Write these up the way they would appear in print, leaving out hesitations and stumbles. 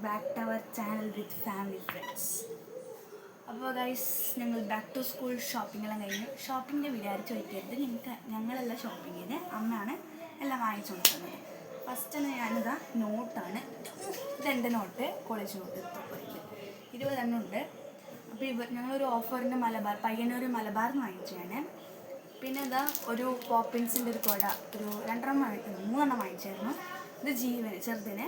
Back to our channel with family friends. അപ്പോൾ guys, ഞങ്ങൾ back to school ഷോപ്പിങ്ങെല്ലാം കഴിഞ്ഞു. ഷോപ്പിങ്ങിൻ്റെ വീഡിയോ ആരും ചോദിക്കരുത്, ഞങ്ങളെല്ലാം ഷോപ്പിങ്ങിന് അമ്മയാണ് എല്ലാം വാങ്ങിച്ചു കൊടുക്കുന്നത്. ഫസ്റ്റ് തന്നെ ഞാനിതാ നോട്ടാണ്, ഇതെൻ്റെ നോട്ട്, കോളേജ് നോട്ട് 20 ഉണ്ട്. അപ്പോൾ ഞങ്ങളൊരു ഓഫറിൻ്റെ പയ്യന്നൂർ മലബാറിന് വാങ്ങിച്ചു ഞാൻ. പിന്നെ ഇതാ ഒരു പോപ്പിൻസിൻ്റെ ഒരു കുട, ഒരു 3 വാങ്ങിച്ചായിരുന്നു. ഇത് ജീവന് ചെറുതിന്.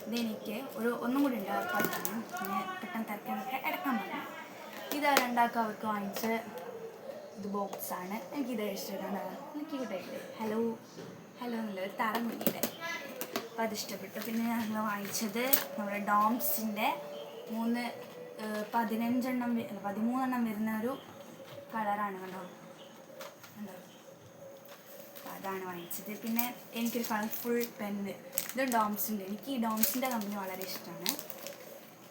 ഇതെനിക്ക് ഒന്നും കൂടി ഉണ്ട്, അപ്പോൾ തന്നെ പിന്നെ പെട്ടെന്ന് തിരക്കാനൊക്കെ എടുക്കാൻ പറഞ്ഞു. ഇത് രണ്ടാൾക്ക് അവർക്ക് വാങ്ങിച്ച് ഇത് ബോക്സാണ്. എനിക്കിത് ഇഷ്ടപ്പെട്ടാണ്, എനിക്ക് കിട്ടിയില്ലേ ഹലോ എന്നുള്ള ഒരു തരം കുഞ്ഞിയുടെ, അപ്പോൾ അതിഷ്ടപ്പെട്ടു. പിന്നെ ഞങ്ങൾ വാങ്ങിച്ചത് നമ്മുടെ ഡോംസിൻ്റെ 13 വരുന്ന ഒരു കളറാണ് കണ്ടോ. അതാണ് വാങ്ങിച്ചത്. പിന്നെ എനിക്കൊരു കളർഫുൾ പെന്ന്, ഇത് ഡോംസിൻ്റെ, എനിക്ക് ഈ ഡോംസിൻ്റെ കമ്പനി വളരെ ഇഷ്ടമാണ്.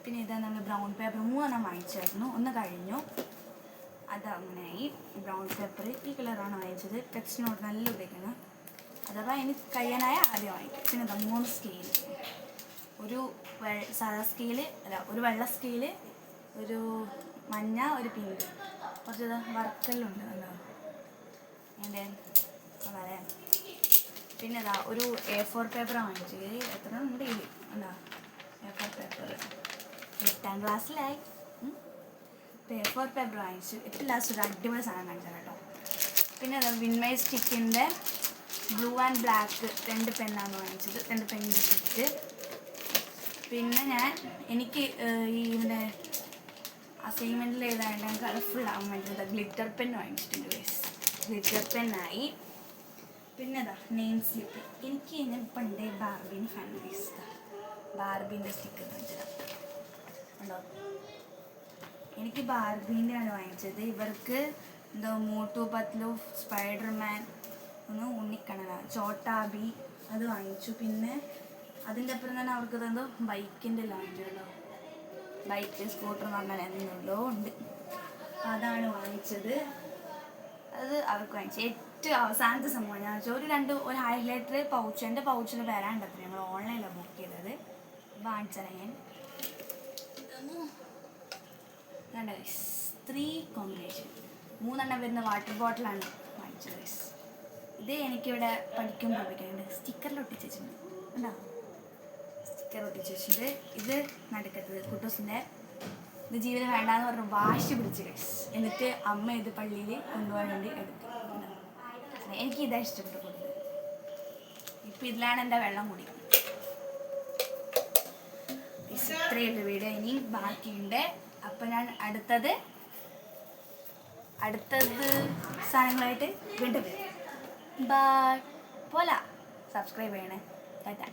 പിന്നെ ഇത് നമ്മൾ ബ്രൗൺ പേപ്പർ 3 വാങ്ങിച്ചായിരുന്നു, ഒന്ന് കഴിഞ്ഞു, അതങ്ങനെയായി. ബ്രൗൺ പേപ്പർ ഈ കളറാണ് വാങ്ങിച്ചത്. ടെക്സ്റ്റ് നോട്ട് നല്ല ഉപയോഗിക്കണം, അഥവാ എനിക്ക് കഴിയാനായ ആദ്യം വാങ്ങിക്കും. പിന്നെ 3 സ്കെയിൽ, ഒരു സാധാ സ്കെയില് അല്ല, ഒരു വെള്ള സ്കെയില്, ഒരു മഞ്ഞ, ഒരു പിങ്ക്, കുറച്ച് വർക്കെല്ലാം ഉണ്ട് എൻ്റെ വളരെ. പിന്നെ ഇതാ ഒരു A4 പേപ്പർ വാങ്ങിച്ചത്. എത്ര ഉണ്ട് ഉണ്ടോ A4 പേപ്പർ? 8ാം ക്ലാസ്സിലായി. A4 പേപ്പർ വാങ്ങിച്ചു. 8 ലാസ്റ്റ് ഒരു അടിപൊളി സാധനം കാണിച്ചാൽ കേട്ടോ. പിന്നെ അതാ വിൻമൈ സ്റ്റിക്കിൻ്റെ ബ്ലൂ ആൻഡ് ബ്ലാക്ക് 2 പെന്നാണ് വാങ്ങിച്ചത്, 2 പെന്നിൻ്റെ സ്റ്റിക്ക്. പിന്നെ എനിക്ക് ഈ ഇതിൻ്റെ അസൈൻമെൻറ്റിൽ എഴുതാണ്ട് കളർഫുൾ ആവാൻ വേണ്ടിയിട്ട് ഗ്ലിറ്റർ പെൻ വാങ്ങിച്ചിട്ടുണ്ട് ഗൈസ്. ഗ്ലിറ്റർ പെന്നായി. പിന്നെ അതാ നെയിം സ്ലിപ്പ്. എനിക്ക് ഞാൻ പണ്ടേ ബാർബീൻ്റെ ഫാമിലീസ്, ബാർബീൻ്റെ സ്റ്റിക്കർ വാങ്ങിച്ചതാണ് ഉണ്ടോ. എനിക്ക് ബാർബീൻ്റെയാണ് വാങ്ങിച്ചത്. ഇവർക്ക് എന്തോ മോട്ടു പത്ലു, സ്പൈഡർമാൻ, ഉണ്ണിക്കണ്ണന, ചോട്ടാബി അത് വാങ്ങിച്ചു. പിന്നെ അതിൻ്റെ അപ്പുറം തന്നെ അവർക്ക് എന്തോ ബൈക്കിൻ്റെ എല്ലാം വാങ്ങിച്ചിട്ടുണ്ടോ, ബൈക്ക് സ്കൂട്ടർ എന്ന് പറഞ്ഞാൽ എന്നുള്ളോ ഉണ്ട്, അതാണ് വാങ്ങിച്ചത്. അത് അവർക്ക് വാങ്ങിച്ചു. ഏറ്റവും അവസാനത്തെ സംഭവം ഞാൻ വെച്ചാൽ ഒരു ഹൈലൈറ്റർ പൗച്ച്, എൻ്റെ പൗച്ചിന് വരാണ്ടത്ര ഞങ്ങൾ ഓൺലൈനിലാണ് ബുക്ക് ചെയ്തത്. വാങ്ങിച്ചാൽ ഞാൻ 3 കോമ്പിനേഷൻ 3 വരുന്ന വാട്ടർ ബോട്ടിലാണ് വാങ്ങിച്ചത്. ഇത് എനിക്കിവിടെ പഠിക്കുമ്പോൾ ഉപയോഗിക്കുന്നുണ്ട്. സ്റ്റിക്കറിൽ ഒട്ടിച്ച് വെച്ചിട്ടുണ്ട് ഉണ്ടോ, സ്റ്റിക്കർ ഒട്ടിച്ച് വെച്ചിട്ടുണ്ട്. ഇത് നടുക്കത്തത് കുട്ടൂസിൻ്റെ, ഇത് ജീവന് വേണ്ടാന്ന് പറഞ്ഞ് വാശി പിടിച്ച് ഗൈസ്. എന്നിട്ട് അമ്മ ഇത് പള്ളിയിൽ കൊണ്ടുപോകാൻ വേണ്ടി എടുത്തു. എനിക്ക് ഇതാ ഇഷ്ടപ്പെട്ടു കൊടുത്തത്. ഇപ്പം ഇതിലാണ് എൻ്റെ വെള്ളം കൂടി. ഇത്രയുള്ള വീഡിയോ ഇനി ബാക്കിയുണ്ട്. അപ്പം ഞാൻ അടുത്തത് സാധനങ്ങളായിട്ട് വീണ്ടും വരും. ബൈ. പോല സബ്സ്ക്രൈബ് ചെയ്യണേ. ടാറ്റ.